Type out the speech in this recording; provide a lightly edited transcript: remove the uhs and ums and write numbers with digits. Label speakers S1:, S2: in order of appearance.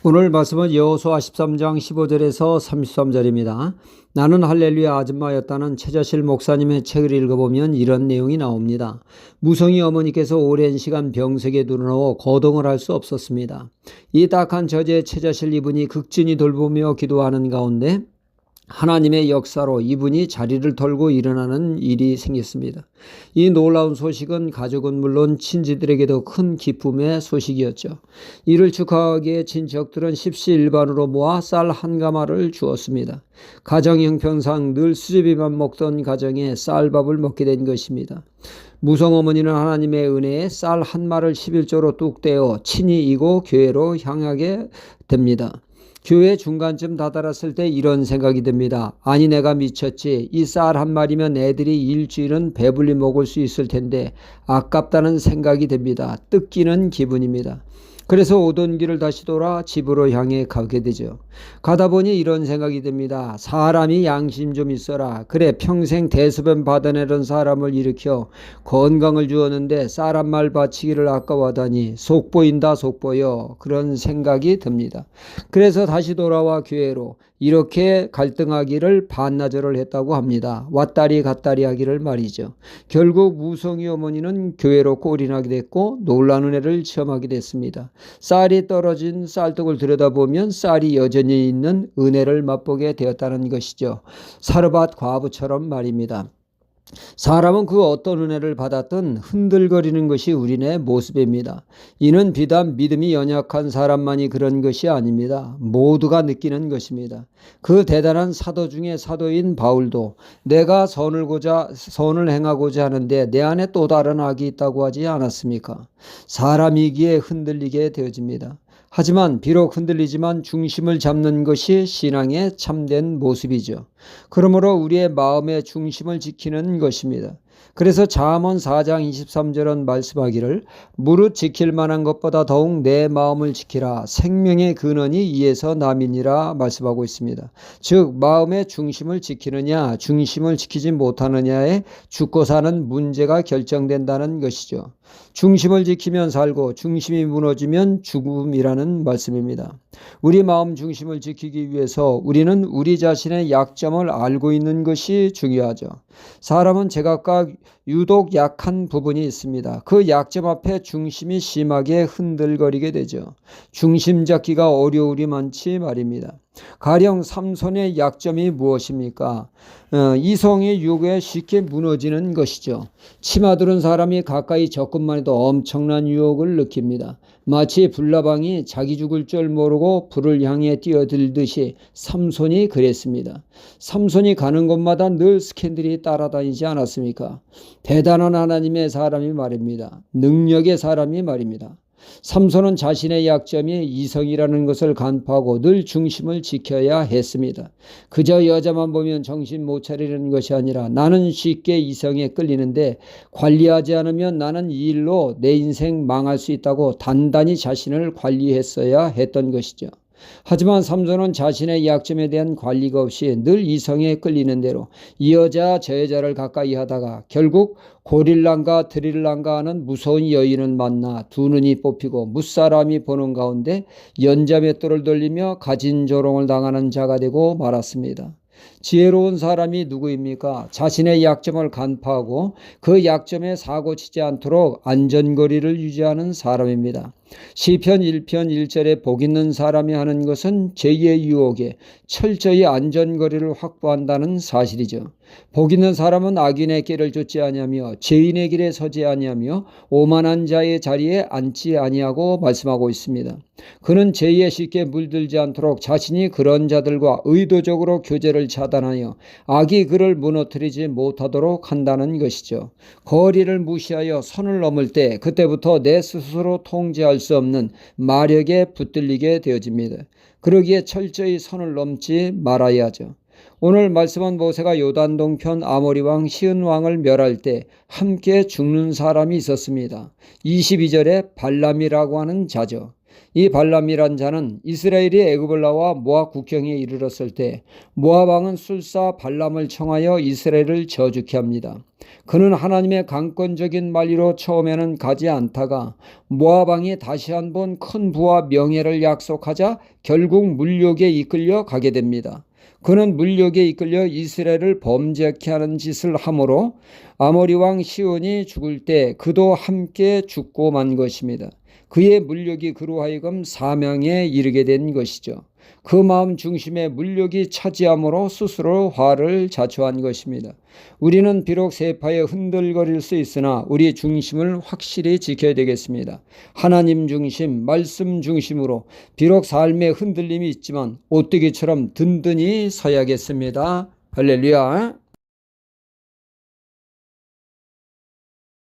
S1: 오늘 말씀은 여호수아 13장 15절에서 33절입니다. 나는 할렐루야 아줌마였다는 최자실 목사님의 책을 읽어보면 이런 내용이 나옵니다. 무성이 어머니께서 오랜 시간 병석에 누워 거동을 할 수 없었습니다. 이 딱한 처지에 최자실 이분이 극진히 돌보며 기도하는 가운데 하나님의 역사로 이분이 자리를 털고 일어나는 일이 생겼습니다. 이 놀라운 소식은 가족은 물론 친지들에게도 큰 기쁨의 소식이었죠. 이를 축하하기에 친척들은 십시일반으로 모아 쌀 한 가마를 주었습니다. 가정 형편상 늘 수제비만 먹던 가정에 쌀밥을 먹게 된 것입니다. 무성 어머니는 하나님의 은혜에 쌀 한 마를 11조로 뚝 떼어 친히 이고 교회로 향하게 됩니다. 교회 중간쯤 다다랐을 때 이런 생각이 듭니다. 아니 내가 미쳤지. 이 쌀 한 마리면 애들이 일주일은 배불리 먹을 수 있을 텐데 아깝다는 생각이 듭니다. 뜯기는 기분입니다. 그래서 오던 길을 다시 돌아 집으로 향해 가게 되죠. 가다 보니 이런 생각이 듭니다. 사람이 양심 좀 있어라. 그래 평생 대소변 받아내던 사람을 일으켜 건강을 주었는데 쌀 한 말 바치기를 아까워하다니 속보인다 속보여. 그런 생각이 듭니다. 그래서 다시 돌아와 교회로 이렇게 갈등하기를 반나절을 했다고 합니다. 왔다리 갔다리 하기를 말이죠. 결국 무성이 어머니는 교회로 꼴인하게 됐고 놀라운 은혜를 체험하게 됐습니다. 쌀이 떨어진 쌀떡을 들여다보면 쌀이 여전히 있는 은혜를 맛보게 되었다는 것이죠. 사르밧 과부처럼 말입니다. 사람은 그 어떤 은혜를 받았든 흔들거리는 것이 우리네 모습입니다. 이는 비단 믿음이 연약한 사람만이 그런 것이 아닙니다. 모두가 느끼는 것입니다. 그 대단한 사도 중에 사도인 바울도 내가 선을 행하고자 하는데 내 안에 또 다른 악이 있다고 하지 않았습니까? 사람이기에 흔들리게 되어집니다. 하지만 비록 흔들리지만 중심을 잡는 것이 신앙의 참된 모습이죠. 그러므로 우리의 마음의 중심을 지키는 것입니다. 그래서 잠언 4장 23절은 말씀하기를 무릇 지킬 만한 것보다 더욱 내 마음을 지키라. 생명의 근원이 이에서 남이니라 말씀하고 있습니다. 즉 마음의 중심을 지키느냐 중심을 지키지 못하느냐에 죽고 사는 문제가 결정된다는 것이죠. 중심을 지키면 살고 중심이 무너지면 죽음이라는 말씀입니다. 우리 마음 중심을 지키기 위해서 우리는 우리 자신의 약점을 알고 있는 것이 중요하죠. 사람은 제각각 유독 약한 부분이 있습니다. 그 약점 앞에 중심이 심하게 흔들거리게 되죠. 중심 잡기가 어려울이 많지 말입니다. 가령 삼손의 약점이 무엇입니까? 이성의 유혹에 쉽게 무너지는 것이죠. 치마두른 사람이 가까이 접근만 해도 엄청난 유혹을 느낍니다. 마치 불나방이 자기 죽을 줄 모르고 불을 향해 뛰어들듯이 삼손이 그랬습니다. 삼손이 가는 곳마다 늘 스캔들이 따라다니지 않았습니까? 대단한 하나님의 사람이 말입니다. 능력의 사람이 말입니다. 삼손은 자신의 약점이 이성이라는 것을 간파하고 늘 중심을 지켜야 했습니다. 그저 여자만 보면 정신 못 차리는 것이 아니라 나는 쉽게 이성에 끌리는데 관리하지 않으면 나는 이 일로 내 인생 망할 수 있다고 단단히 자신을 관리했어야 했던 것이죠. 하지만 삼손은 자신의 약점에 대한 관리가 없이 늘 이성에 끌리는 대로 이 여자 저 여자를 가까이 하다가 결국 고릴란가 드릴란가 하는 무서운 여인을 만나 두 눈이 뽑히고 무사람이 보는 가운데 연자맷돌을 돌리며 가진조롱을 당하는 자가 되고 말았습니다. 지혜로운 사람이 누구입니까? 자신의 약점을 간파하고 그 약점에 사고치지 않도록 안전거리를 유지하는 사람입니다. 시편 1편 1절에 복 있는 사람이 하는 것은 죄의 유혹에 철저히 안전거리를 확보한다는 사실이죠. 복 있는 사람은 악인의 길을 쫓지 아니하며 죄인의 길에 서지 아니하며 오만한 자의 자리에 앉지 아니하고 말씀하고 있습니다. 그는 죄에 쉽게 물들지 않도록 자신이 그런 자들과 의도적으로 교제를 차단하여 악이 그를 무너뜨리지 못하도록 한다는 것이죠. 거리를 무시하여 선을 넘을 때 그때부터 내 스스로 통제할 수 없는 마력에 붙들리게 되어집니다. 그러기에 철저히 선을 넘지 말아야죠. 오늘 말씀은 모세가 요단 동편 아모리 왕 시은 왕을 멸할 때 함께 죽는 사람이 있었습니다. 22절에 발람이라고 하는 자죠. 이 발람이란 자는 이스라엘이 애굽을 나와 모압 국경에 이르렀을 때 모압 왕은 술사 발람을 청하여 이스라엘을 저주케 합니다. 그는 하나님의 강권적인 만리로 처음에는 가지 않다가 모압 왕이 다시 한번 큰 부와 명예를 약속하자 결국 물욕에 이끌려 가게 됩니다. 그는 물욕에 이끌려 이스라엘을 범죄케 하는 짓을 함으로 아모리 왕 시온이 죽을 때 그도 함께 죽고 만 것입니다. 그의 물욕이 그로 하여금 사명에 이르게 된 것이죠. 그 마음 중심에 물욕이 차지함으로 스스로 화를 자초한 것입니다. 우리는 비록 세파에 흔들거릴 수 있으나 우리 중심을 확실히 지켜야 되겠습니다. 하나님 중심, 말씀 중심으로 비록 삶에 흔들림이 있지만 오뜨기처럼 든든히 서야겠습니다. 할렐루야.